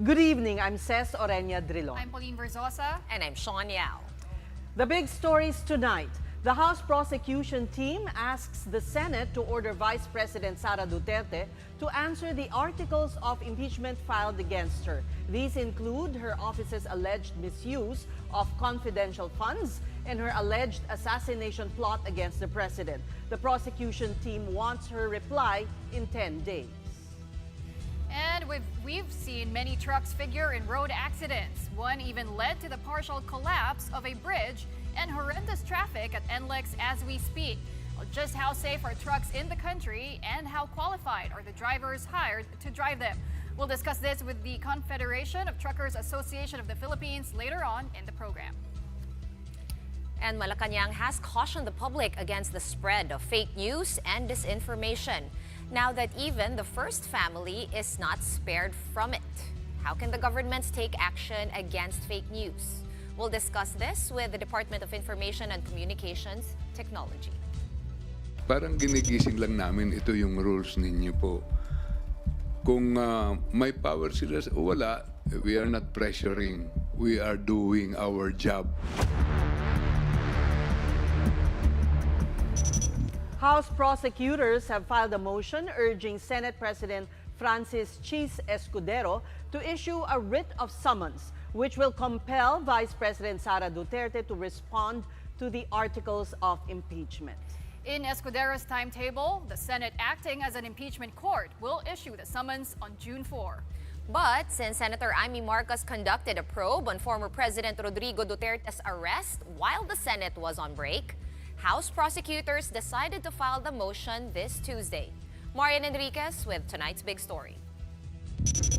Good evening, I'm Ces Orenia Drilon. I'm Pauline Verzosa. And I'm Sean Yao. The big stories tonight. The House prosecution team asks the Senate to order Vice President Sara Duterte to answer the articles of impeachment filed against her. These include her office's alleged misuse of confidential funds and her alleged assassination plot against the president. The prosecution team wants her reply in 10 days. And we've seen many trucks figure in road accidents. One even led to the partial collapse of a bridge and horrendous traffic at NLEX as we speak. Well, just how safe are trucks in the country and how qualified are the drivers hired to drive them? We'll discuss this with the Confederation of Truckers Association of the Philippines later on in the program. And Malacanang has cautioned the public against the spread of fake news and disinformation. Now that even the first family is not spared from it. How can the governments take action against fake news? We'll discuss this with the Department of Information and Communications Technology. Parang ginigising lang namin, ito yung rules ninyo po. Kung may power sila o wala, we are not pressuring. We are doing our job. House prosecutors have filed a motion urging Senate President Francis Chis Escudero to issue a writ of summons, which will compel Vice President Sara Duterte to respond to the articles of impeachment. In Escudero's timetable, the Senate, acting as an impeachment court, will issue the summons on June 4. But since Senator Amy Marcos conducted a probe on former President Rodrigo Duterte's arrest while the Senate was on break, House prosecutors decided to file the motion this Tuesday. Marian Enriquez with tonight's big story.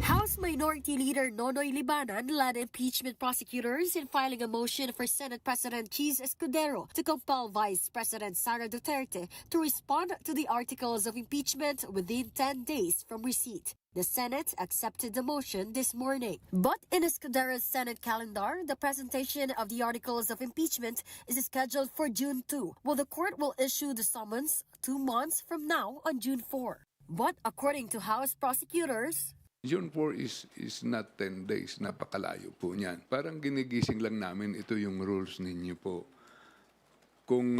House Minority Leader Nonoy Libanan led impeachment prosecutors in filing a motion for Senate President Chis Escudero to compel Vice President Sara Duterte to respond to the articles of impeachment within 10 days from receipt. The Senate accepted the motion this morning. But in Escudero's Senate calendar, the presentation of the articles of impeachment is scheduled for June 2, while the court will issue the summons 2 months from now on June 4. But according to House prosecutors, June 4 is not 10 days. Napakalayo po niyan. Parang ginigising lang namin, ito yung rules ninyo po. Kung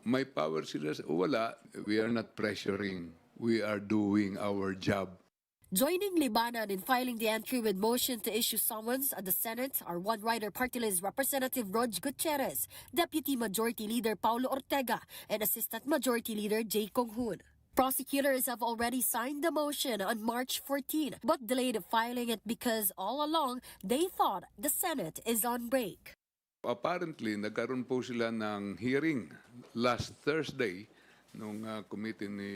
may power sila o wala, we are not pressuring. We are doing our job. joining Libanan in filing the entry with motion to issue summons at the Senate are One Rider Party List Representative Rog Gutierrez, Deputy Majority Leader Paulo Ortega, and Assistant Majority Leader Jay Kong-hoon. Prosecutors have already signed the motion on March 14 but delayed filing it because all along they thought the Senate is on break. Apparently, nagkaroon po sila ng hearing last Thursday nung committee ni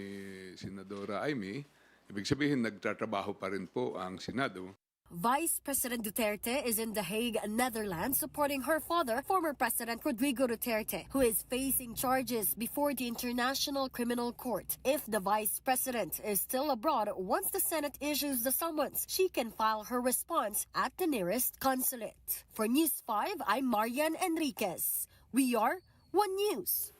Senadora Amy. Ibig sabihin, nagtatrabaho pa rin po ang Senado. Vice President Duterte is in The Hague, Netherlands, supporting her father, former President Rodrigo Duterte, who is facing charges before the International Criminal Court. If the Vice President is still abroad, once the Senate issues the summons, she can file her response at the nearest consulate. For News 5, I'm Marian Enriquez. We are One News.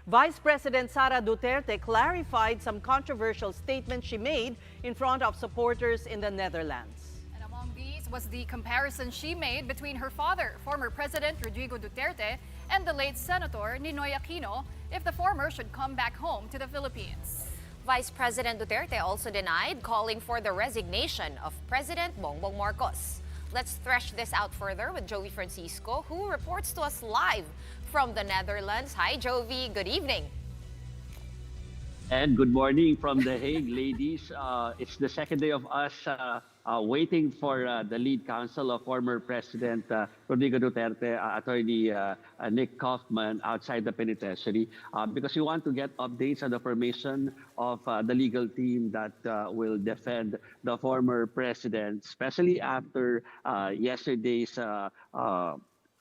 Vice President Sara Duterte clarified some controversial statements she made in front of supporters in the Netherlands. And among these was the comparison she made between her father, former President Rodrigo Duterte, and the late Senator Ninoy Aquino if the former should come back home to the Philippines. Vice President Duterte also denied calling for the resignation of President Bongbong Marcos. Let's thresh this out further with Jovi Francisco, who reports to us live from the Netherlands. Hi, Jovi. Good evening. And good morning from The Hague, ladies. It's the second day of us waiting for the lead counsel of former President Rodrigo Duterte, Attorney Nick Kaufman, outside the penitentiary because we want to get updates on the formation of the legal team that will defend the former president, especially after yesterday's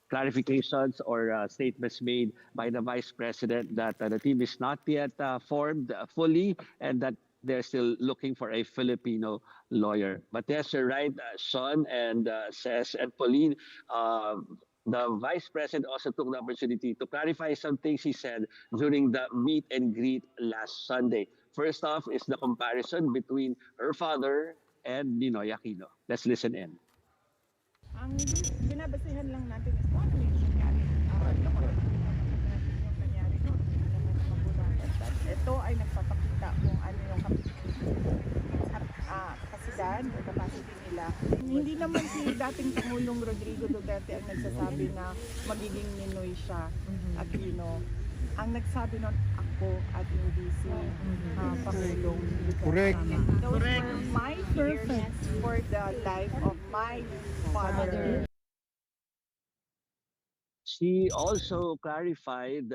clarifications or statements made by the Vice President that the team is not yet formed fully and that they're still looking for a Filipino lawyer. But yes, you're right, Sean and Ces and Pauline. The Vice President also took the opportunity to clarify some things he said during the meet and greet last Sunday. First off is the comparison between her father and Ninoy Aquino. Let's listen in. Ang binabasihan lang natin is kung ano yung nangyari. Yung nangyari doon. Ito ay nagpapakita kung ano yung kapasidad, yung capacity nila. Hindi naman si dating Pangulong Rodrigo Duterte ang nagsasabi na magiging Ninoy siya at ang nagsabi nun ako at hindi si Pangulong Duterte. Correct. Those were my fears for the life of my father. She also clarified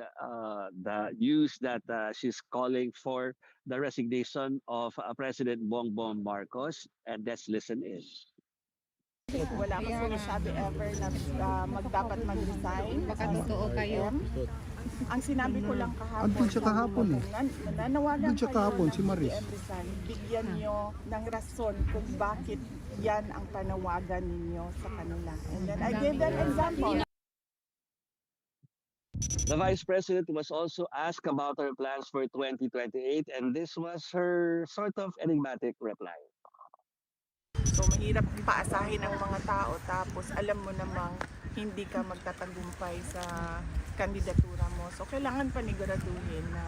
the news that she's calling for the resignation of President Bongbong Marcos, and let's listen in. Wala akong sinasabi ever na dapat mag-resign. Baka totoo kayo. Ang sinabi ko lang kahapon, Andun siya kahapon eh. Nanawagan Andun siya kahapon, si Maris. resign. Bigyan nyo ng rason kung bakit yan ang panawagan ninyo sa kanila. And then I gave them example. The Vice President was also asked about her plans for 2028, and this was her sort of enigmatic reply. So mahirap paasahin ang mga tao tapos alam mo namang hindi ka magtatagumpay sa kandidatura mo. So kailangan paniguraduhin na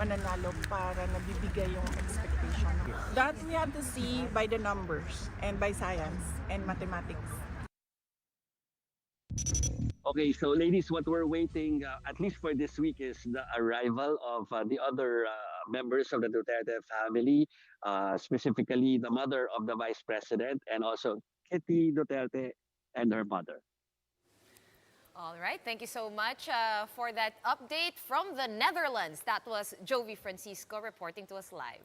mananalo para nabibigay yung expectation. That we have to see by the numbers and by science and mathematics. Okay, so ladies, what we're waiting, at least for this week, is the arrival of the other members of the Duterte family, specifically the mother of the Vice President and also Kitty Duterte and her mother. All right, thank you so much for that update from the Netherlands. That was Jovi Francisco reporting to us live.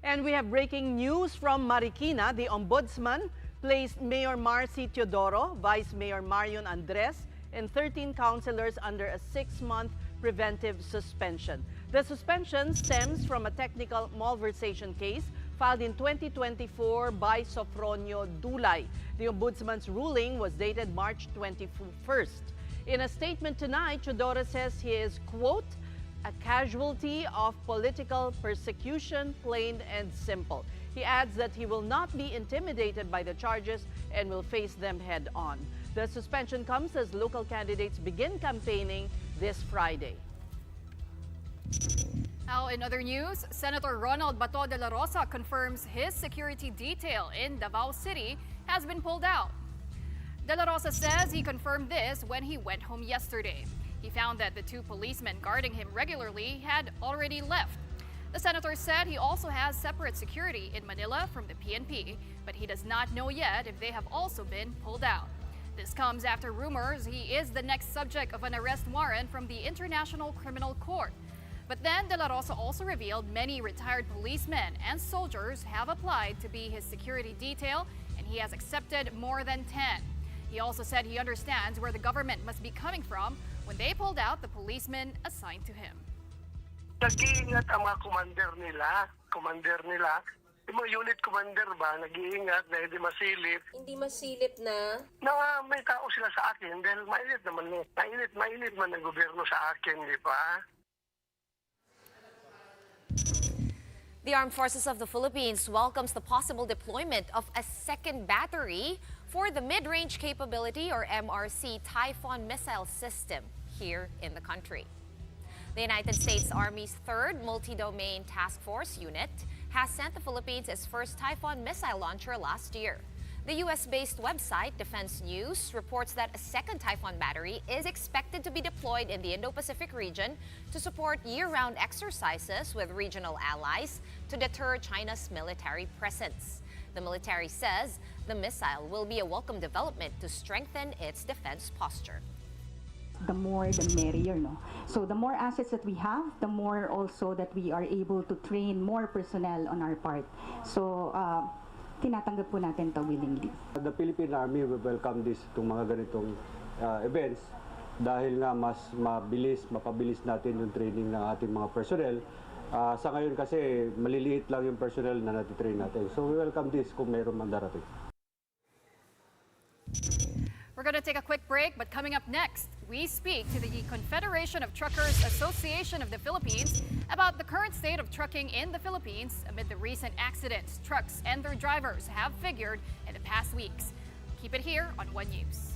And we have breaking news from Marikina. The Ombudsman placed Mayor Marcy Teodoro, Vice Mayor Marion Andres, and 13 councilors under a 6-month preventive suspension. The suspension stems from a technical malversation case filed in 2024 by Sofronio Dulay. The Ombudsman's ruling was dated March 21st. In a statement tonight, Teodoro says he is, quote, a casualty of political persecution, plain and simple. He adds that he will not be intimidated by the charges and will face them head on. The suspension comes as local candidates begin campaigning this Friday. Now, in other news, Senator Ronald Bato de la Rosa confirms his security detail in Davao City has been pulled out. De la Rosa says he confirmed this when he went home yesterday. He found that the 2 policemen guarding him regularly had already left. The senator said he also has separate security in Manila from the PNP, but he does not know yet if they have also been pulled out. This comes after rumors he is the next subject of an arrest warrant from the International Criminal Court. But then De La Rosa also revealed many retired policemen and soldiers have applied to be his security detail, and he has accepted more than 10. He also said he understands where the government must be coming from when they pulled out the policemen assigned to him. Nag-iingat ang mga commander nila. Yung mga unit commander ba, nag-iingat na hindi masilip. Hindi masilip na? Na may tao sila sa akin dahil mainit man ang gobyerno sa akin, di ba? The Armed Forces of the Philippines welcomes the possible deployment of a second battery for the Mid-Range Capability or MRC Typhoon missile system here in the country. The United States Army's 3rd Multi-Domain Task Force Unit has sent the Philippines its first Typhoon missile launcher last year. The U.S.-based website Defense News reports that a second Typhoon battery is expected to be deployed in the Indo-Pacific region to support year-round exercises with regional allies to deter China's military presence. The military says the missile will be a welcome development to strengthen its defense posture. The more, the merrier, no? So the more assets that we have, the more also that we are able to train more personnel on our part. So, tinatanggap po natin to willingly. The Philippine Army will welcome this, itong mga ganitong events dahil nga mas mapabilis natin yung training ng ating mga personnel. Sa ngayon kasi maliliit lang yung personnel na natitrain natin. So we welcome this kung mayroon man darating. We're going to take a quick break, but coming up next, we speak to the Confederation of Truckers Association of the Philippines about the current state of trucking in the Philippines amid the recent accidents trucks and their drivers have figured in the past weeks. Keep it here on One News.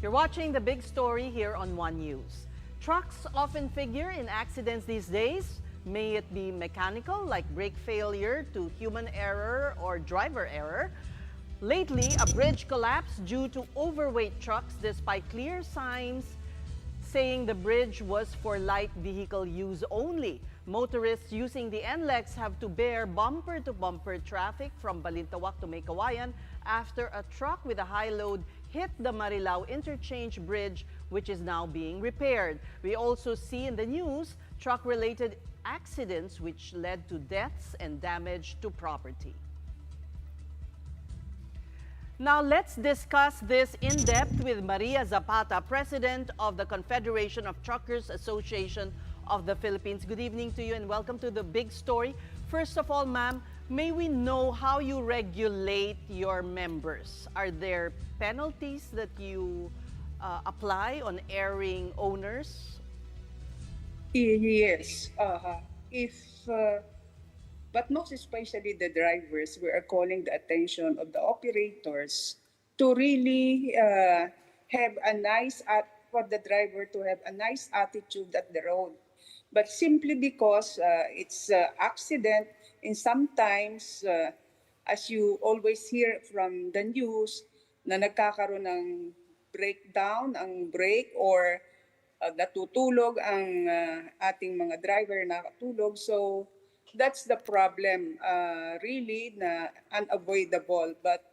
You're watching The Big Story here on One News. Trucks often figure in accidents these days, may it be mechanical like brake failure to human error or driver error. Lately, a bridge collapsed due to overweight trucks despite clear signs saying the bridge was for light vehicle use only. Motorists using the NLEX have to bear bumper-to-bumper traffic from Balintawak to Maykawayan after a truck with a high load hit the Marilao Interchange Bridge, which is now being repaired. We also see in the news truck-related accidents which led to deaths and damage to property. Now let's discuss this in depth with Maria Zapata, President of the Confederation of Truckers Association of the Philippines. Good evening to you and welcome to The Big Story. First of all, ma'am, may we know how you regulate your members? Are there penalties that you apply on erring owners? Yes. If But most especially the drivers, we are calling the attention of the operators to really have a for the driver to have a nice attitude at the road. But simply because it's accident, and sometimes, as you always hear from the news, na nagkakaroon ng breakdown ang brake or natutulog ang ating mga driver na nakatulog. So that's the problem, really na unavoidable. But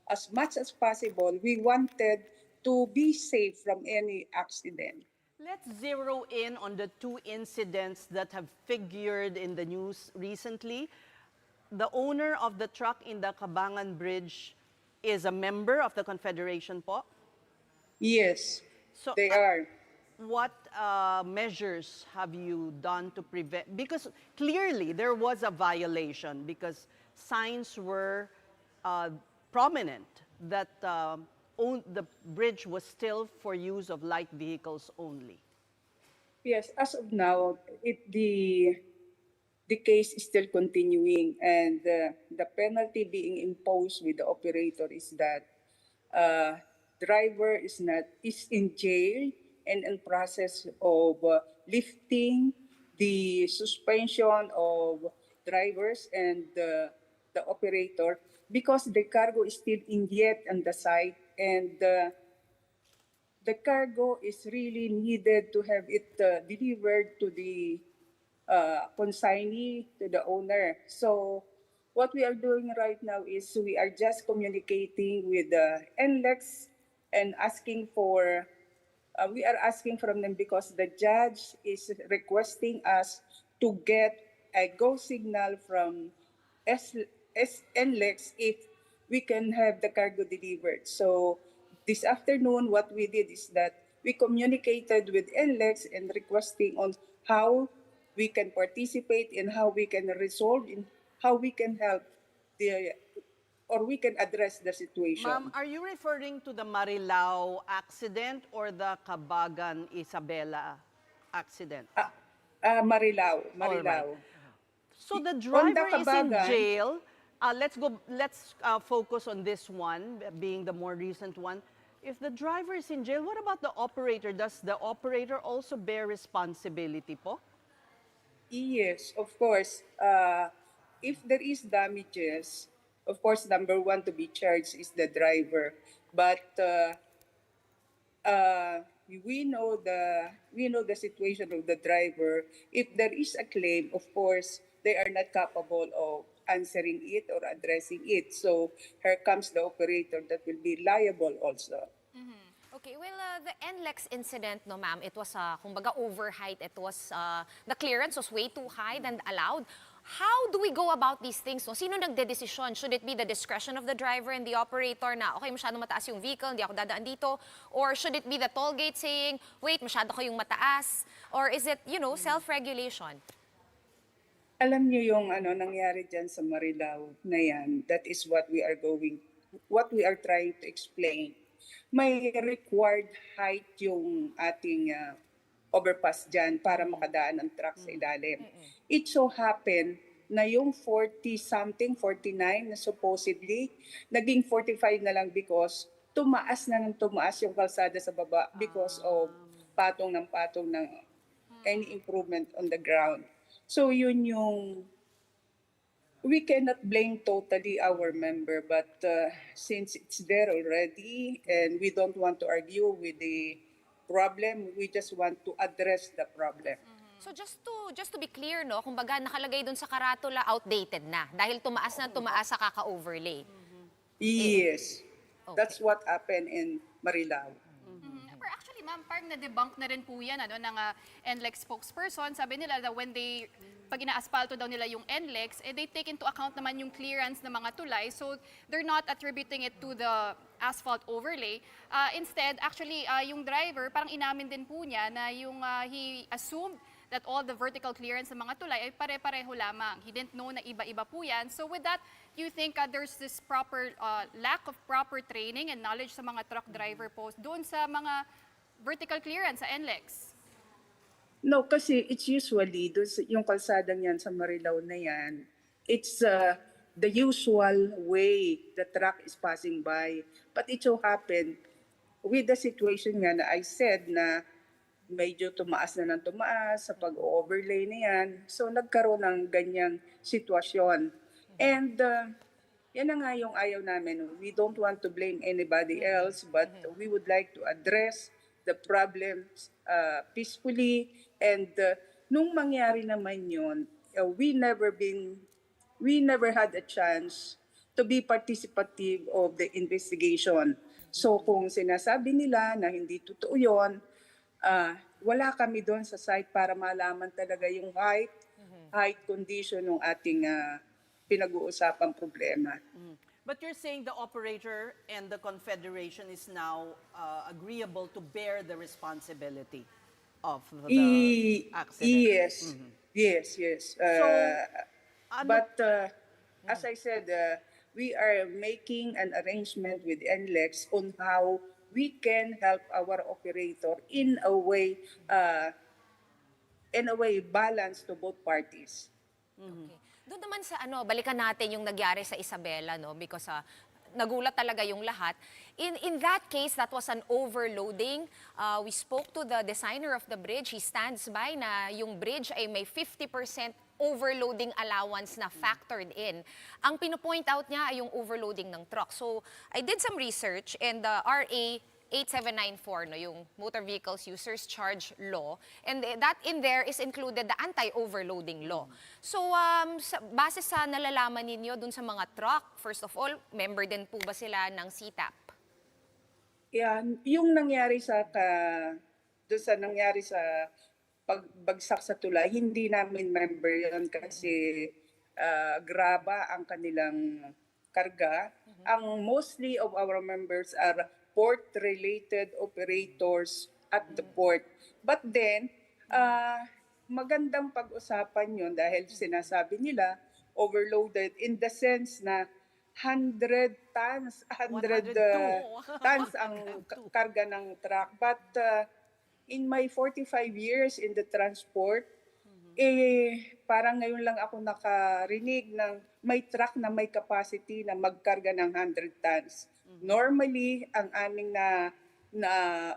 as much as possible, we wanted to be safe from any accident. Let's zero in on the two incidents that have figured in the news recently. The owner of the truck in the Cabangan Bridge is a member of the Confederation po? Yes, So, they are. what measures have you done to prevent? Because clearly there was a violation because signs were prominent that the bridge was still for use of light vehicles only. Yes, as of now, the case is still continuing, and the penalty being imposed with the operator is that driver is in jail and in process of lifting the suspension of drivers and the operator because the cargo is still in yet on the site, and the cargo is really needed to have it delivered to the consignee, to the owner. So what we are doing right now is we are just communicating with the NLEX and asking for, we are asking from them because the judge is requesting us to get a go signal from NLEX if we can have the cargo delivered. So this afternoon, what we did is that we communicated with NLEX and requesting on how we can participate and how we can resolve and how we can help the or we can address the situation. Ma'am, are you referring to the Marilao accident or the Cabagan Isabela accident? Marilao. All right. So the On the driver is in Cabagan- jail. Let's focus on this one, being the more recent one. If the driver is in jail, what about the operator? Does the operator also bear responsibility po? Yes, of course. If there is damages, of course, number one to be charged is the driver. But we know the situation of the driver. If there is a claim, of course, they are not capable of answering it or addressing it. So here comes the operator that will be liable also. Okay, well, the NLEX incident, no ma'am, it was, kumbaga, overheight. It was, the clearance was way too high than allowed. How do we go about these things? No? Sino nagdedesisyon? Should it be the discretion of the driver and the operator na, okay, masyado mataas yung vehicle, hindi ako dadaan dito? Or should it be the toll gate saying, wait, masyado kayong mataas? Or is it, self-regulation? Alam niyo yung nangyari dyan sa Marilao na yan, that is what we are trying to explain. May required height yung ating overpass dyan para makadaan ang truck sa ilalim. It so happened na yung 40-something, 49 na supposedly, naging 45 na lang because tumaas na ng tumaas yung kalsada sa baba because of patong ng any improvement on the ground. So yun yung, we cannot blame totally our member, but since it's there already and we don't want to argue with the problem, we just want to address the problem. So just to be clear, no, kumbaga nakalagay dun sa karatula, outdated na. Dahil tumaas na tumaas sa kaka-overlay. Yes, Okay. that's what happened in Marilao. Pero actually, ma'am, parang na-debunk na rin po yan ng NLEX spokesperson. Sabi nila that pag ina-aspalto daw nila yung NLEX, they take into account naman yung clearance ng mga tulay. So, they're not attributing it to the asphalt overlay. Instead, actually, yung driver, parang inamin din po niya na he assumed that all the vertical clearance ng mga tulay ay pare-pareho lamang. He didn't know na iba-iba po yan. So with that, you think there's this lack of proper training and knowledge sa mga truck driver po doon sa mga vertical clearance sa NLEX? No, kasi it's usually, yung kalsadang yan sa Marilao na yan, it's the usual way the truck is passing by. But it so happened, with the situation nga na I said na medyo tumaas na ng tumaas sa pag-overlay na yan, so nagkaroon ng ganyang sitwasyon. And yan na nga yung ayaw namin. We don't want to blame anybody else, but we would like to address the problems peacefully. And nung mangyari naman yun, we never had a chance to be participative of the investigation. So kung sinasabi nila na hindi totoo yun, wala kami doon sa site para malaman talaga yung height condition ng ating pinag-uusapang problema. But you're saying the operator and the Confederation is now agreeable to bear the responsibility of the accident? Yes. But as I said, we are making an arrangement with NLEX on how we can help our operator in a way balanced to both parties. Okay. Doon naman sa balikan natin yung nagyari sa Isabela, no, because nagulat talaga yung lahat. In that case, that was an overloading. We spoke to the designer of the bridge. He stands by na yung bridge ay may 50% overloading allowance na factored in. Ang pinopoint out niya ay yung overloading ng truck. So, I did some research and the RA 8794, no, yung Motor Vehicles Users Charge Law, and that in there is included the anti-overloading law. So, base sa nalalaman ninyo dun sa mga truck, first of all, member din po ba sila ng CTAP? Yeah, yung nangyari sa pagbagsak sa tulay, hindi namin member yun kasi graba ang kanilang karga. Ang mostly of our members are port-related operators at the port. But then, magandang pag-usapan yun dahil sinasabi nila overloaded in the sense na 100 tons ang karga ng truck. But in my 45 years in the transport, parang ngayon lang ako nakarinig ng may truck na may capacity na magkarga ng 100 tons. Normally, ang aming na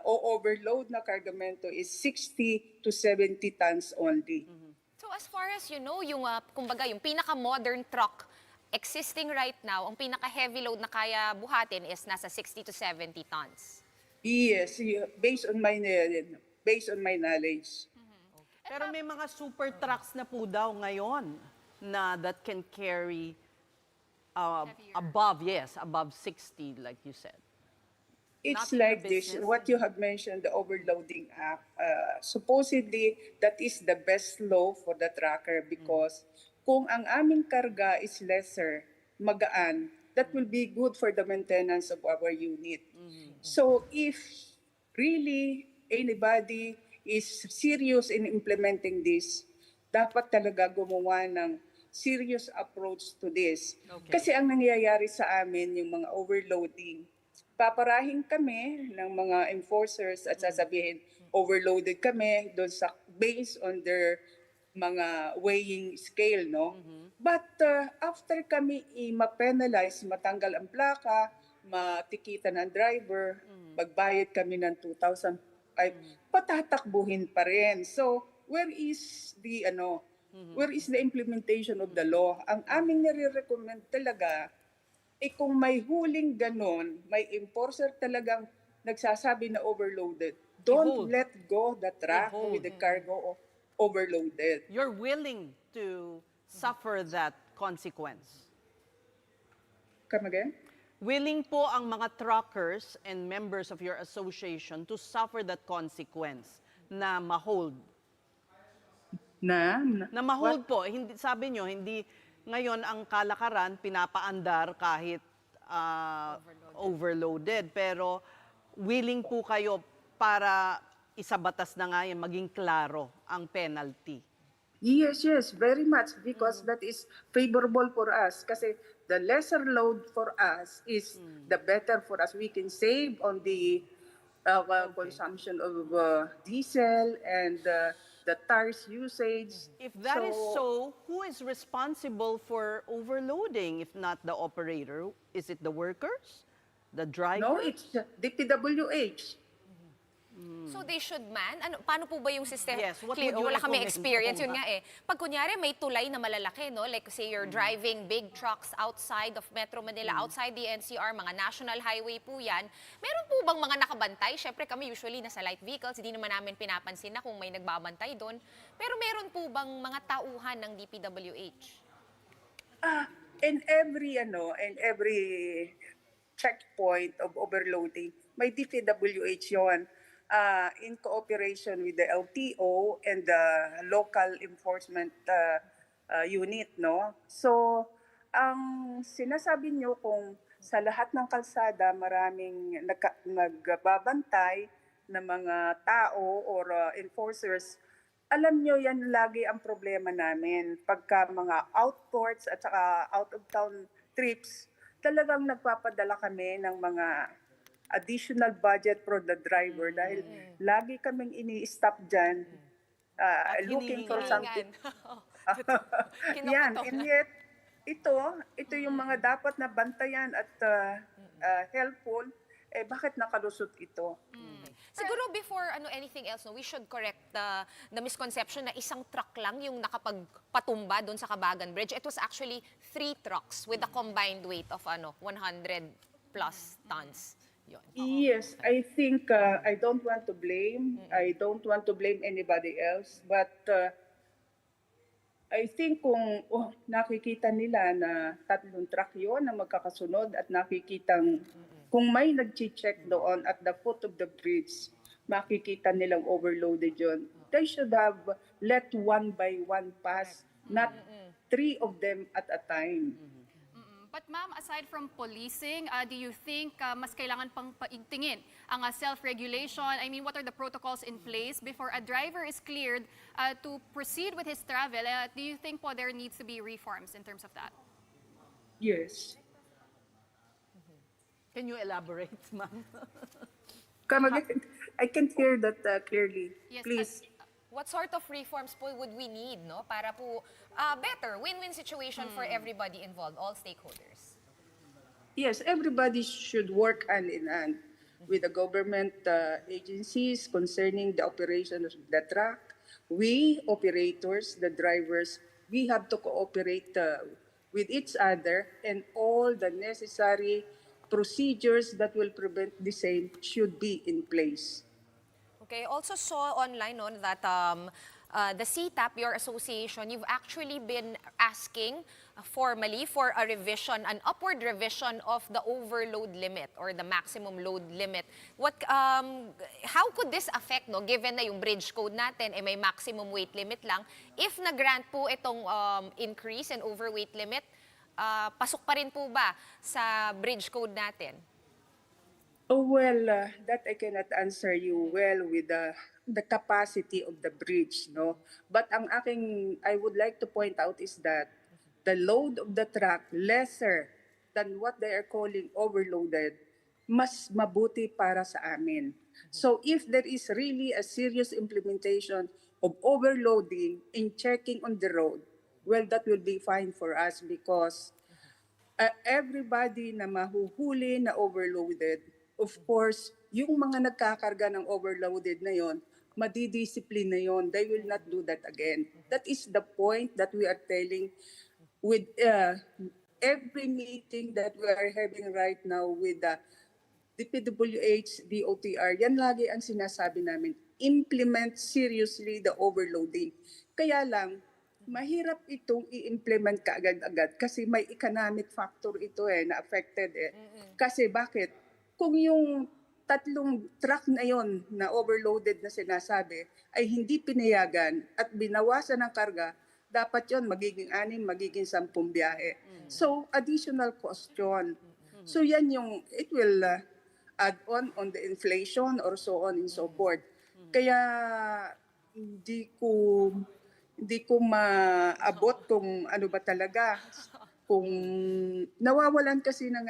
overload na kargamento is 60 to 70 tons only. So as far as you know, yung kumbaga yung pinaka-modern truck existing right now, ang pinaka-heavy load na kaya buhatin is nasa 60 to 70 tons. Yes, based on my knowledge. Pero may mga super trucks na po daw ngayon na that can carry above 60, like you said. It's Not in like the this, business. what you have mentioned, the overloading act. Supposedly, that is the best law for the trucker because kung ang aming karga is lesser, magaan, that will be good for the maintenance of our unit. So if really anybody is serious in implementing this, dapat talaga gumawa ng serious approach to this. Okay. Kasi ang nangyayari sa amin, yung mga overloading, paparahin kami ng mga enforcers at sasabihin, overloaded kami doon sa based on their mga weighing scale, no? But after kami i-penalize, matanggal ang plaka, matikita ng driver, magbayad kami ng 2,000, ay patatakbuhin pa rin. So, where is the implementation of the law? Ang aming nire-recommend talaga, kung may huling ganon, may enforcer talagang nagsasabi na overloaded, don't I-hold. let go the truck I-hold. with the cargo overloaded. You're willing to suffer that consequence. Come again? Willing po ang mga truckers and members of your association to suffer that consequence na ma-hold. Na Na ma-hold po, hindi, sabi nyo, hindi ngayon ang kalakaran pinapaandar kahit overloaded. Pero willing po kayo para isabatas na nga yan, maging klaro ang penalty. Yes, very much because that is favorable for us. Kasi the lesser load for us is the better for us. We can save on the consumption of diesel and the tires usage. If that is so, who is responsible for overloading if not the operator? Is it the workers? The drivers? No, it's the PWH. So they should man? Ano, paano po ba yung system? Yes, what Clear, would you wala kami recommend experience po yun ba? nga eh. Pag kunyari may tulay na malalaki, no? Like say you're driving big trucks outside of Metro Manila, outside the NCR, mga national highway po yan. Meron po bang mga nakabantay? Syempre kami usually nasa light vehicles, hindi naman namin pinapansin na kung may nagbabantay doon. Pero meron po bang mga tauhan ng DPWH? In every checkpoint of overloading, may DPWH yun. In cooperation with the LTO and the local enforcement unit, no? So, ang sinasabi nyo kung sa lahat ng kalsada maraming nagbabantay na mga tao or enforcers, alam nyo yan lagi ang problema namin. Pagka mga outports at saka out-of-town trips, talagang nagpapadala kami ng mga additional budget for the driver dahil lagi kaming ini-stop dyan looking for something. Yan, and yet ito yung mga dapat na bantayan at helpful, bakit nakalusot ito? Siguro before anything else, no, we should correct the misconception na isang truck lang yung nakapagpatumba doon sa Kabagan Bridge. It was actually 3 trucks with a combined weight of 100 plus tons. Yun. Yes, I think I don't want to blame. I don't want to blame anybody else. But I think kung nakikita nila na 3 truck yun na magkakasunod at nakikitang kung may nag-check doon at the foot of the bridge, makikita nilang overloaded yun. They should have let one by one pass, not 3 of them at a time. But ma'am, aside from policing, do you think mas kailangan pang paigtingin ang self-regulation? I mean, what are the protocols in place before a driver is cleared to proceed with his travel? Do you think po there needs to be reforms in terms of that? Yes. Can you elaborate, ma'am? Come again. I can't hear that clearly. Yes, Please. What sort of reforms po would we need, no? Para po better, win-win situation for everybody involved, all stakeholders. Yes, everybody should work hand in hand with the government agencies concerning the operation of the truck. We, operators, the drivers, we have to cooperate with each other, and all the necessary procedures that will prevent the same should be in place. Okay, also saw online no, that the CTAP, your association, you've actually been asking formally for a revision, an upward revision of the overload limit or the maximum load limit. How could this affect, no, given na yung bridge code natin may maximum weight limit lang, if na-grant po itong increase in overweight limit, pasok pa rin po ba sa bridge code natin? Oh, well, that I cannot answer you well with the capacity of the bridge, no? But I would like to point out is that the load of the truck lesser than what they are calling overloaded, mas mabuti para sa amin. So if there is really a serious implementation of overloading in checking on the road, well, that will be fine for us because everybody na mahuhuli na overloaded, of course, yung mga nagkakarga ng overloaded na yon, madidiscipline na yon. They will not do that again. That is the point that we are telling with every meeting that we are having right now with the DPWH, DOTR, yan lagi ang sinasabi namin, implement seriously the overloading. Kaya lang, mahirap itong i-implement kaagad-agad kasi may economic factor ito na affected Kasi bakit? Kung yung 3 truck na yon na overloaded na sinasabi ay hindi pinayagan at binawasan ng karga, dapat yon magiging 6, magiging 10 biyahe. So, additional cost yun. So, yan yung, it will add on the inflation or so on and so forth. Kaya hindi ko maabot kung ano ba talaga. Kung nawawalan kasi ng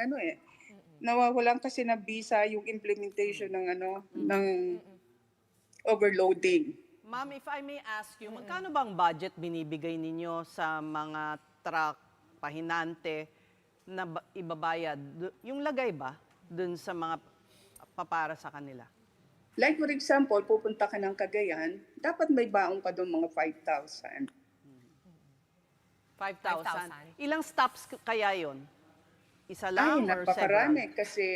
nawawalan kasi ng visa yung implementation ng ng overloading. Ma'am, if I may ask you, magkano bang budget binibigay ninyo sa mga truck, pahinante na ibabayad? Yung lagay ba dun sa mga papara sa kanila? Like for example, pupunta ka ng Cagayan, dapat may baon ka doon mga 5,000. 5,000. Ilang stops kaya yon? Isa Ay, lang or several? napakarami kasi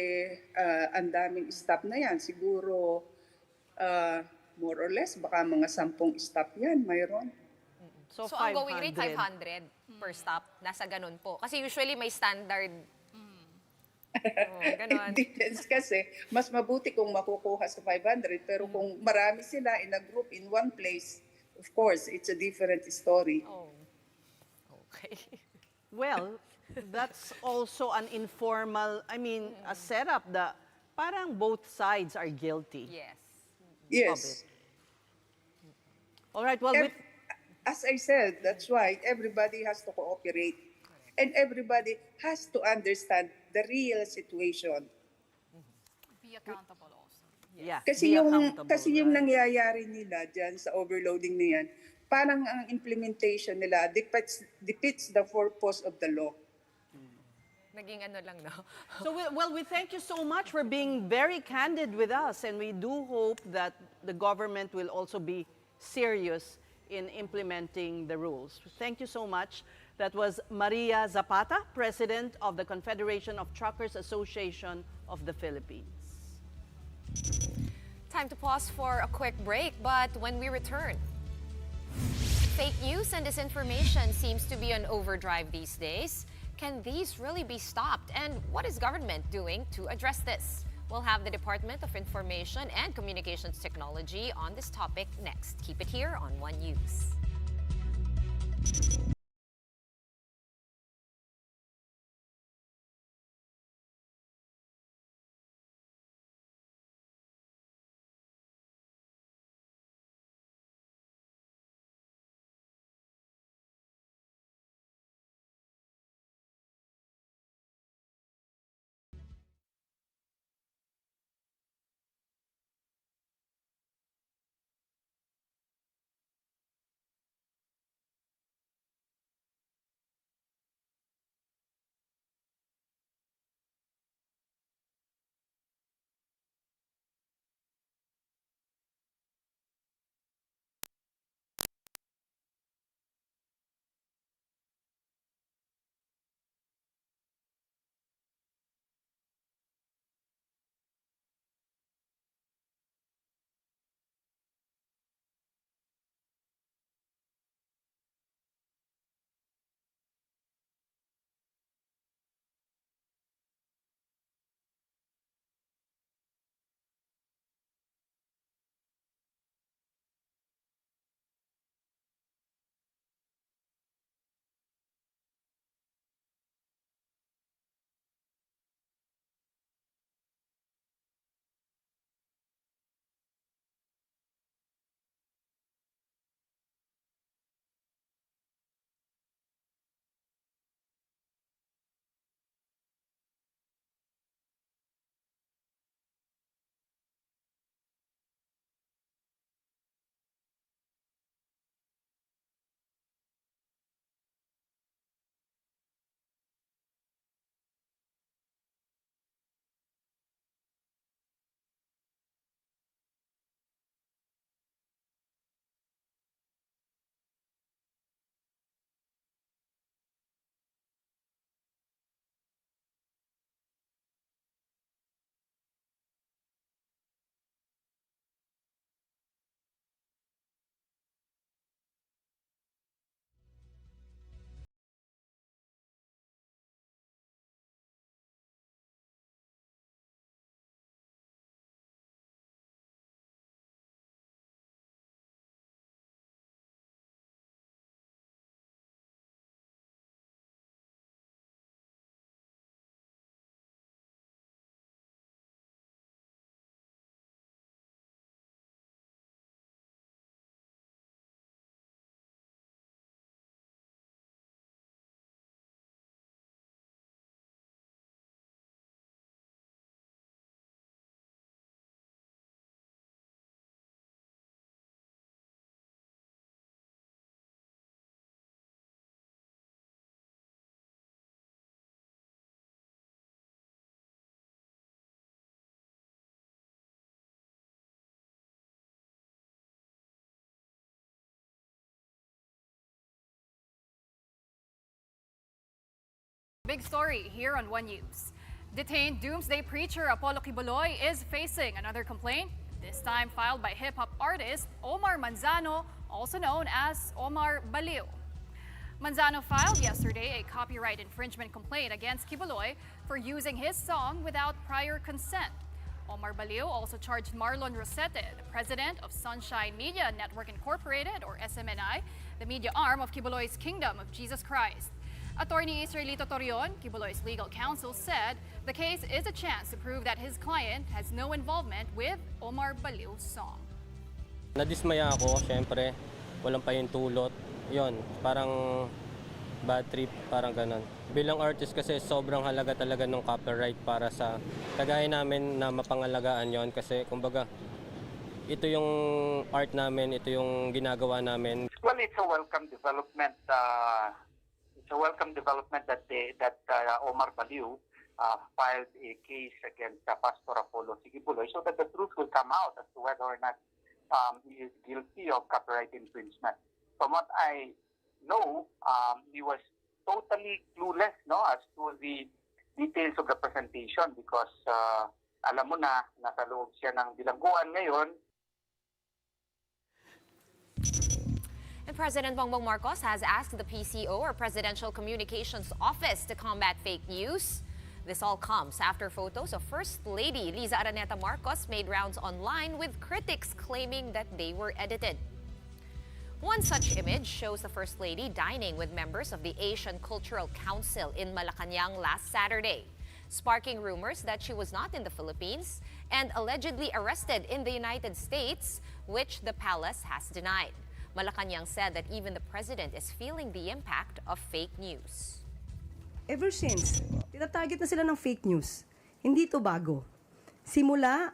ang daming stop na yan. Siguro more or less, baka mga 10 stop yan, mayroon. So ang going rate, 500 per stop. Nasa ganun po. Kasi usually may standard. Ganon. Depends kasi, mas mabuti kung makukuha sa 500, pero kung marami sila in a group in one place, of course, it's a different story. Oh. Okay. Well, that's also an informal, a setup that parang both sides are guilty. Yes. Yes. All right, well, As I said, that's why everybody has to cooperate. And everybody has to understand the real situation. Be accountable also. yeah, Kasi be yung accountable, yung right? nangyayari nila diyan sa overloading na yan, parang ang implementation nila defeats the purpose of the law. Naging ano lang, no? So, we thank you so much for being very candid with us, and we do hope that the government will also be serious in implementing the rules. Thank you so much. That was Maria Zapata, President of the Confederation of Truckers Association of the Philippines. Time to pause for a quick break, but when we return, fake news and disinformation seems to be on overdrive these days. Can these really be stopped? And what is government doing to address this? We'll have the Department of Information and Communications Technology on this topic next. Keep it here on One News. Big story here on One News. Detained doomsday preacher Apollo Kibuloy is facing another complaint, this time filed by hip-hop artist Omar Manzano, also known as Omar Baliw. Manzano filed yesterday a copyright infringement complaint against Kibuloy for using his song without prior consent. Omar Baliw also charged Marlon Rosete, the president of Sunshine Media Network Incorporated, or SMNI, the media arm of Kibuloy's Kingdom of Jesus Christ. Attorney Israelito Torion, Kibuloy's legal counsel, said the case is a chance to prove that his client has no involvement with Omar Baliw's song. Nadismaya ako, syempre. Walang pahintulot. Yun, parang bad trip, parang ganon. Bilang artist kasi sobrang halaga talaga ng copyright para sa kagaya namin na mapangalagaan yon kasi kumbaga ito yung art namin, ito yung ginagawa namin. Well, it's a welcome development. It's a welcome development that Omar Baliw filed a case against Pastor Apollo Kibuloy so that the truth will come out as to whether or not he is guilty of copyright infringement. From what I know, he was totally clueless, no, as to the details of the presentation because alam mo na, nasa loob siya ng bilangguan ngayon. And President Bongbong Marcos has asked the PCO, or Presidential Communications Office, to combat fake news. This all comes after photos of First Lady Liza Araneta Marcos made rounds online with critics claiming that they were edited. One such image shows the First Lady dining with members of the Asian Cultural Council in Malacanang last Saturday, sparking rumors that she was not in the Philippines and allegedly arrested in the United States, which the palace has denied. Malacanang said that even the president is feeling the impact of fake news. Ever since, tinatarget na sila ng fake news. Hindi ito bago. Simula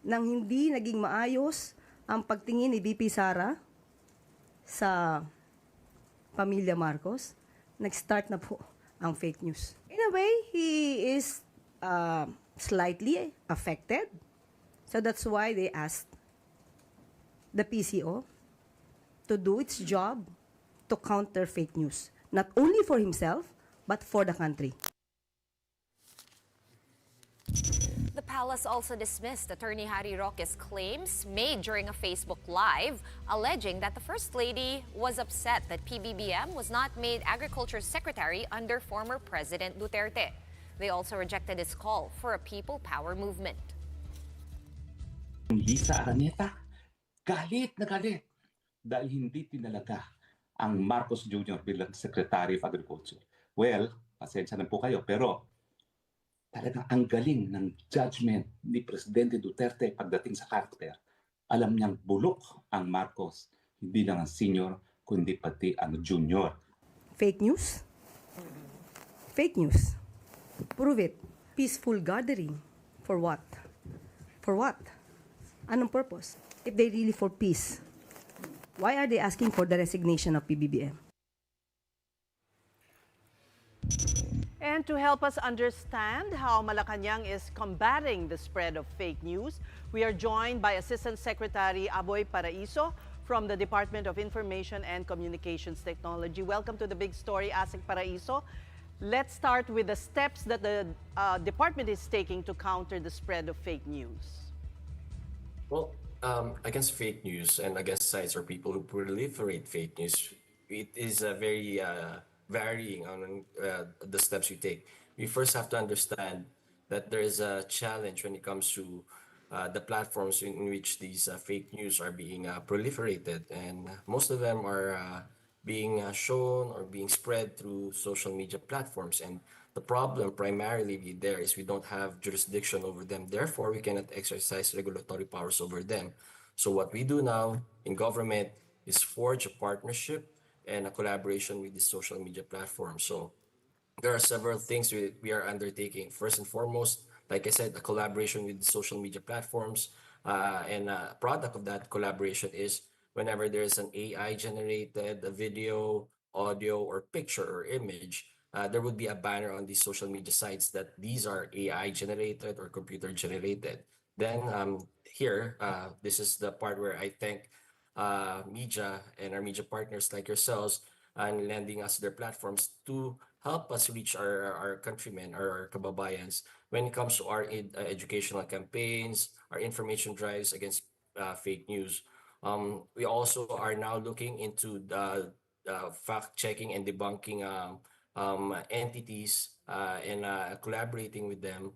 nang hindi naging maayos ang pagtingin ni VP Sara sa pamilya Marcos, nag-start na po ang fake news. In a way, he is slightly affected. So that's why they asked the PCO to do its job to counter fake news, not only for himself, but for the country. The palace also dismissed Attorney Harry Roque's claims made during a Facebook Live, alleging that the First Lady was upset that PBBM was not made Agriculture Secretary under former President Duterte. They also rejected his call for a people power movement. Liza Araneta, galit na galit dahil hindi tinalaga ang Marcos Jr. bilang Secretary of Agriculture. Well, pasensya na po kayo, pero talagang ang galing ng judgment ni Presidente Duterte pagdating sa karakter. Alam niyang bulok ang Marcos, hindi lang ang senior, kundi pati ang junior. Fake news? Fake news. Prove it. Peaceful gathering. For what? For what? Anong purpose? If they really for peace, why are they asking for the resignation of PBBM? And to help us understand how Malacanang is combating the spread of fake news, we are joined by Assistant Secretary Aboy Paraiso from the Department of Information and Communications Technology. Welcome to the big story, Asik Paraiso. Let's start with the steps that the department is taking to counter the spread of fake news. Well, against fake news and against sites or people who proliferate fake news, it is very varying on the steps we take. We first have to understand that there is a challenge when it comes to the platforms in which these fake news are being proliferated, and most of them are being shown or being spread through social media platforms. And the problem primarily there is we don't have jurisdiction over them. Therefore, we cannot exercise regulatory powers over them. So what we do now in government is forge a partnership and a collaboration with the social media platforms. So there are several things we are undertaking. First and foremost, like I said, a collaboration with the social media platforms. And a product of that collaboration is whenever there is an AI-generated video, audio, or picture or image, there would be a banner on these social media sites that these are AI-generated or computer-generated. Then here, this is the part where I thank media and our media partners like yourselves and lending us their platforms to help us reach our countrymen or our kababayans when it comes to our educational campaigns, our information drives against fake news. We also are now looking into the fact checking and debunking entities and collaborating with them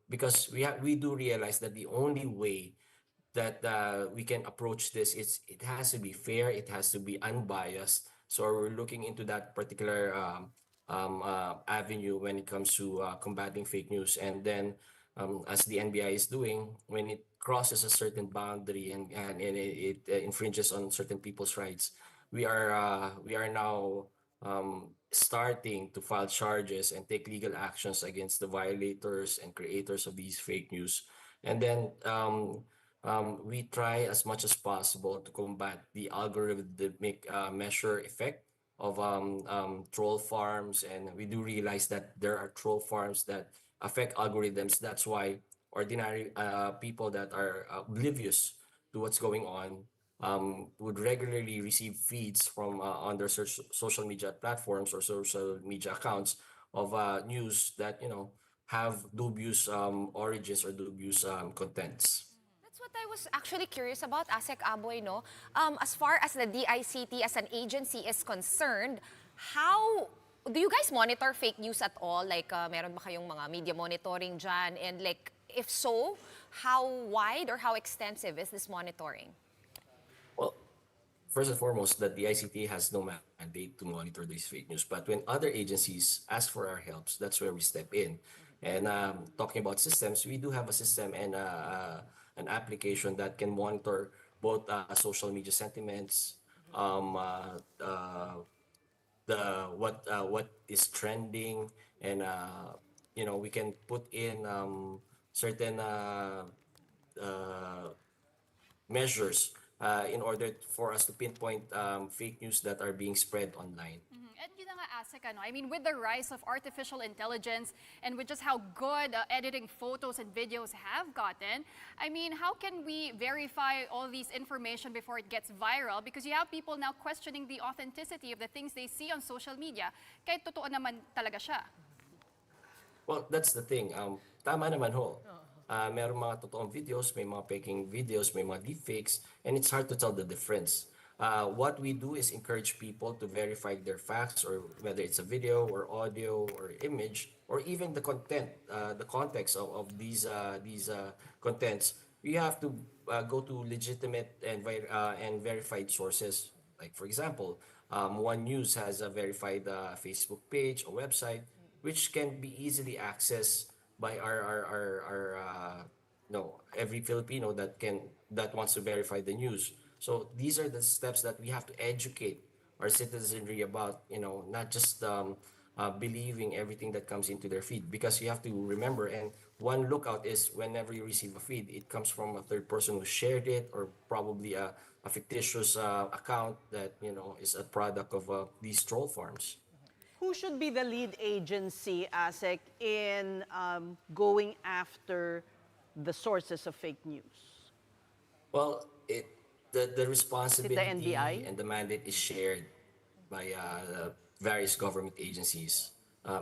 because we do realize that the only way that we can approach this is it has to be fair, it has to be unbiased. So we're looking into that particular avenue when it comes to combating fake news. And then, as the NBI is doing, when it crosses a certain boundary and it infringes on certain people's rights, we are now starting to file charges and take legal actions against the violators and creators of these fake news. And then we try as much as possible to combat the algorithmic measure effect of troll farms. And we do realize that there are troll farms that affect algorithms. That's why ordinary people that are oblivious to what's going on would regularly receive feeds from on their social media platforms or social media accounts of news that have dubious origins or dubious contents. That's what I was actually curious about, Asek Aboy, no? As far as the DICT as an agency is concerned, how do you guys monitor fake news at all? Like, meron ba kayong mga media monitoring dyan? And like, if so, how wide or how extensive is this monitoring? Well, first and foremost, that the ICT has no mandate to monitor these fake news. But when other agencies ask for our helps, that's where we step in. And talking about systems, we do have a system and an application that can monitor both social media sentiments, what is trending, and we can put in certain uh, measures in order for us to pinpoint fake news that are being spread online. And yun na nga, Asik, I mean, with the rise of artificial intelligence and with just how good editing photos and videos have gotten, I mean, how can we verify all these information before it gets viral? Because you have people now questioning the authenticity of the things they see on social media. Kahit totoo naman talaga siya. Well, that's the thing. Tama naman ho. Merong mga totoong videos, may mga faking videos, may mga deepfakes, and it's hard to tell the difference. What we do is encourage people to verify their facts, or whether it's a video or audio or image, or even the content, the context of these contents. You have to go to legitimate and verified sources. Like, for example, One News has a verified Facebook page or website, which can be easily accessed by every Filipino that wants to verify the news. So these are the steps that we have to educate our citizenry about, not just believing everything that comes into their feed, because you have to remember, and one lookout is whenever you receive a feed, it comes from a third person who shared it, or probably a fictitious account that is a product of these troll farms. Who should be the lead agency, ASEC, in going after the sources of fake news? Well, the responsibility NBI? and the mandate is shared by various government agencies.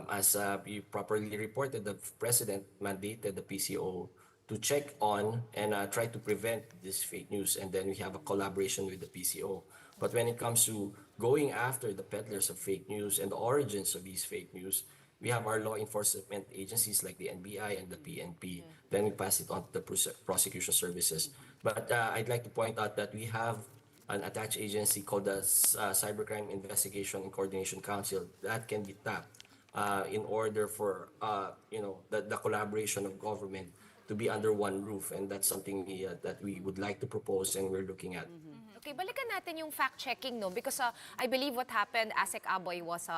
As you properly reported, the president mandated the PCO to check on and try to prevent this fake news, and then we have a collaboration with the PCO. But when it comes to going after the peddlers of fake news and the origins of these fake news, we have our law enforcement agencies like the NBI and the PNP. Then we pass it on to the prosecution services. But I'd like to point out that we have an attached agency called the Cybercrime Investigation and Coordination Council that can be tapped in order for the collaboration of government to be under one roof, and that's something that we would like to propose and we're looking at. Okay, balikan natin yung fact-checking, no? Because I believe what happened, Asek Aboy, was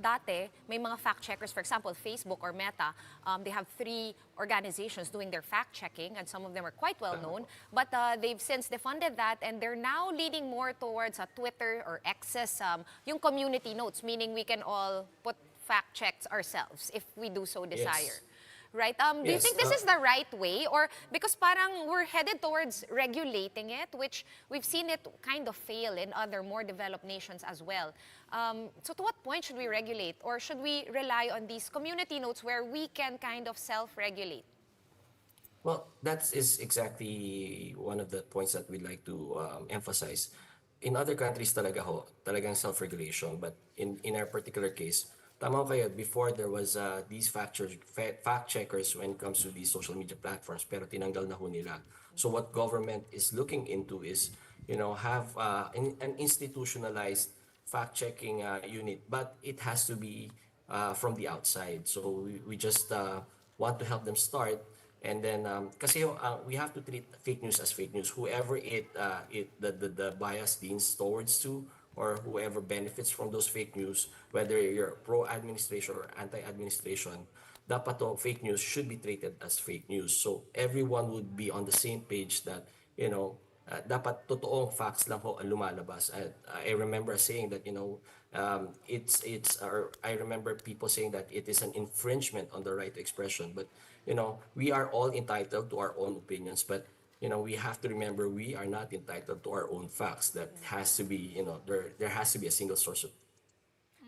dati, may mga fact-checkers, for example, Facebook or Meta, they have 3 organizations doing their fact-checking, and some of them are quite well-known, but they've since defunded that, and they're now leading more towards Twitter or X's, yung community notes, meaning we can all put fact-checks ourselves if we do so desire. Yes. Right? Do you Yes, think this is the right way? Or because parang we're headed towards regulating it, which we've seen it kind of fail in other more developed nations as well. So to what point should we regulate? Or should we rely on these community notes where we can kind of self-regulate? Well, that is exactly one of the points that we'd like to emphasize. In other countries talaga ho, talagang self-regulation. But in our particular case, tama ho kayo, before there was these fact checkers when it comes to these social media platforms, pero tinanggal na ho nila. So what government is looking into is, have an institutionalized fact-checking unit, but it has to be from the outside. So we just want to help them start. And then, kasi we have to treat fake news as fake news. Whoever the bias leans towards to, or whoever benefits from those fake news, whether you're pro-administration or anti-administration, dapat to fake news should be treated as fake news. So everyone would be on the same page that, dapat totoong facts lang ho ang lumalabas. I remember saying that, or I remember people saying that it is an infringement on the right to expression. But, we are all entitled to our own opinions, but, we have to remember we are not entitled to our own facts. That has to be, there has to be a single source of.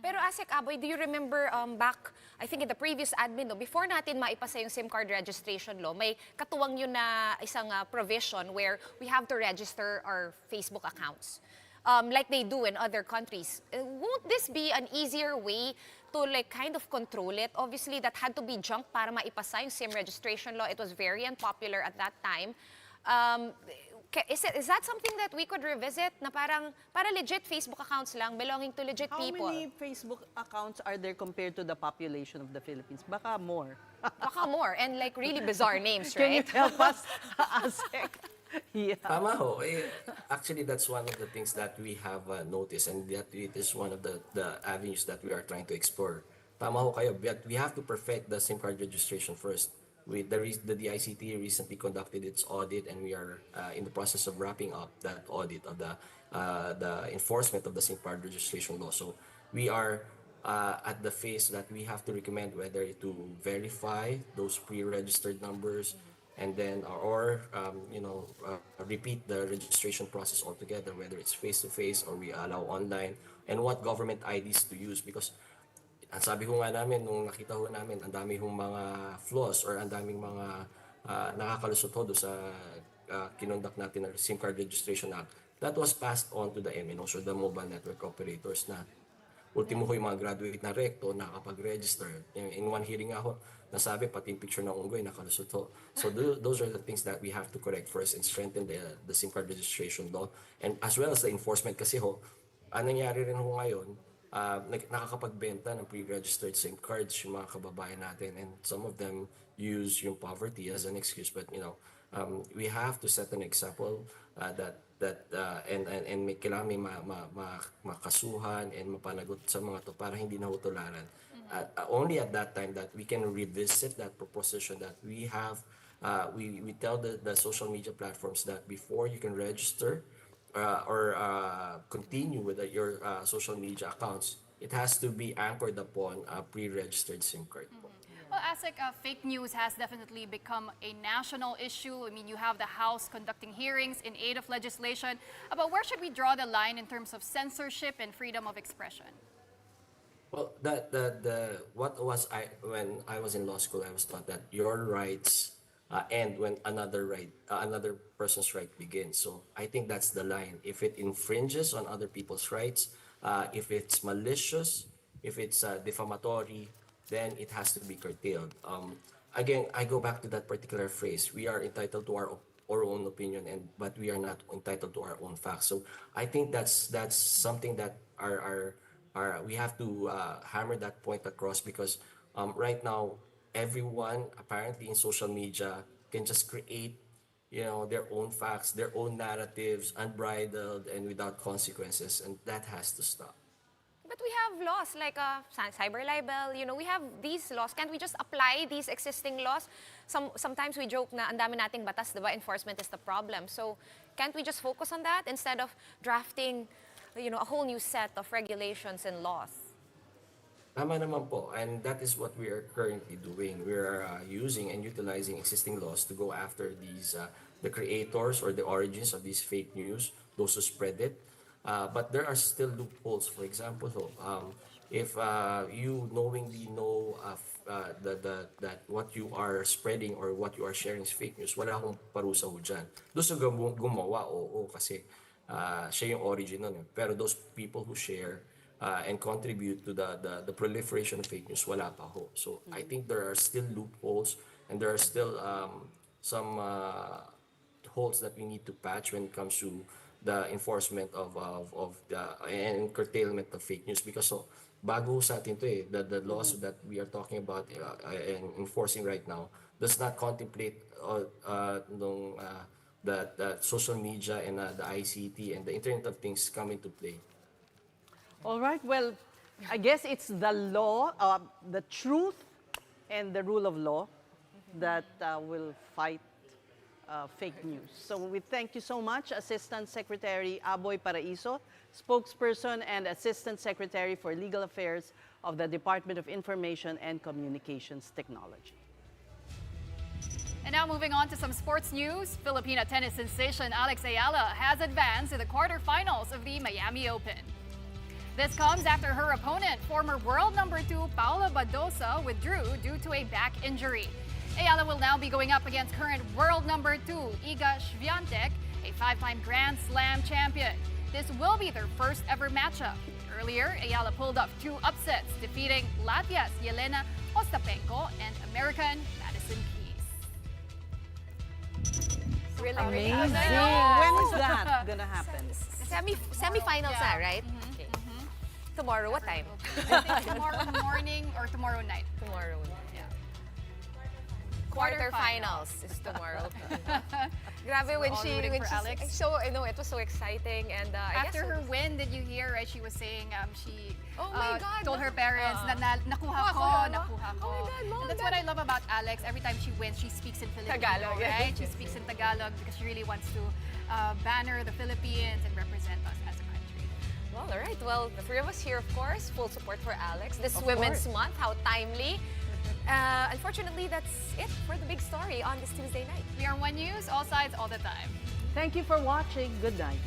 Pero Asek Aboy, do you remember back, I think in the previous admin, no, before natin maipasa yung SIM card registration law, may katuwang yun na isang provision where we have to register our Facebook accounts. Like they do in other countries. Won't this be an easier way to like kind of control it? Obviously, that had to be junk para maipasa yung SIM registration law. It was very unpopular at that time. Is that something that we could revisit na para legit Facebook accounts lang belonging to legit people? How many Facebook accounts are there compared to the population of the Philippines? Baka more. Baka more, and like really bizarre names, Can you right? help us, Asek? Yeah. Tama ho. Actually, that's one of the things that we have noticed, and that it is one of the avenues that we are trying to explore. Tama ho kayo, but we have to perfect the SIM card registration first. The DICT recently conducted its audit, and we are in the process of wrapping up that audit of the enforcement of the SIM card registration law. So we are at the phase that we have to recommend whether to verify those pre-registered numbers, and then repeat the registration process altogether, whether it's face-to-face or we allow online, and what government IDs to use. Because ang sabi ko nga namin, nung nakita ho namin, ang dami hong mga flaws or ang daming mga nakakalusot ho sa kinonduct natin ng SIM card registration act. That was passed on to the MNOs or the mobile network operators na ultimo ko yung mga graduate na recto nakakapag-register. In one hearing ako, nasabi pati yung picture ng unggoy nakalusot ho. So those are the things that we have to correct first and strengthen the SIM card registration law. And as well as the enforcement kasi ho, ang nangyari rin ho ngayon, nakakapagbenta ng pre-registered SIM cards yung mga kababayan natin, and some of them use yung poverty as an excuse. But we have to set an example and may kailangan may makasuhan and mapanagot sa mga to para hindi na hutularan. Only at that time that we can revisit that proposition that we have. We tell the social media platforms that before you can register or continue with your social media accounts, it has to be anchored upon a pre-registered SIM card. Well, Asek, fake news has definitely become a national issue. I mean, you have the House conducting hearings in aid of legislation. But where should we draw the line in terms of censorship and freedom of expression? Well, when I was in law school, I was taught that your rights end when another person's right begins. So I think that's the line. If it infringes on other people's rights, if it's malicious, if it's defamatory, then it has to be curtailed. Again, I go back to that particular phrase. We are entitled to our own opinion, but we are not entitled to our own facts. So I think that's something that we have to hammer that point across, because right now everyone apparently in social media can just create their own facts, their own narratives, unbridled and without consequences, and that has to stop. But we have laws like cyber libel, we have these laws. Can't we just apply these existing laws? Sometimes we joke na ang dami nating batas, diba? Enforcement is the problem. So can't we just focus on that instead of drafting a whole new set of regulations and laws? Tama naman po, and that is what we are currently doing. We are using and utilizing existing laws to go after these the creators or the origins of these fake news, those who spread it. But there are still loopholes. For example, so, if you knowingly know that what you are spreading or what you are sharing is fake news, wala akong parusa ho dyan. Doon sa gumawa, oo, kasi siya yung origin nun. Pero those people who share and contribute to the proliferation of fake news, wala pa ho. So I think there are still loopholes and there are still some holes that we need to patch when it comes to the enforcement of the and curtailment of fake news because so bago sa atin to the laws that we are talking about and enforcing right now does not contemplate the social media and the ICT and the Internet of Things come into play. All right, well, I guess it's the law, the truth and the rule of law that will fight fake news. So we thank you so much, Assistant Secretary Aboy Paraiso, Spokesperson and Assistant Secretary for Legal Affairs of the Department of Information and Communications Technology. And now moving on to some sports news, Filipina tennis sensation Alex Ayala has advanced to the quarterfinals of the Miami Open. This comes after her opponent, former world number 2 Paula Badosa, withdrew due to a back injury. Ayala will now be going up against current world number 2 Iga Swiatek, a 5-time Grand Slam champion. This will be their first ever matchup. Earlier, Ayala pulled off 2 upsets, defeating Latvia's Yelena Ostapenko and American Madison Keys. Really, Amazing. amazing. When is that gonna happen? Semi-finals na, right? Okay. Tomorrow, what time? I think tomorrow morning or tomorrow night. Tomorrow. Yeah. Quarterfinals is tomorrow. Grabe when all she, rooting when for she's, Alex. so, I know, it was so exciting. And I After guess her win, did you hear, right, she was saying she Oh my God, told her parents nakuha ko. Oh my God, Mom, And that's what I love about Alex. Every time she wins, she speaks in Filipino, Tagalog, right? yes. She speaks in Tagalog because she really wants to banner the Philippines and represent us as a country. Well, all right. Well, the three of us here, of course, full support for Alex. This Of Women's course. Month, how timely. Unfortunately, that's it for the big story on this Tuesday night. We are One News, all sides, all the time. Thank you for watching. Good night.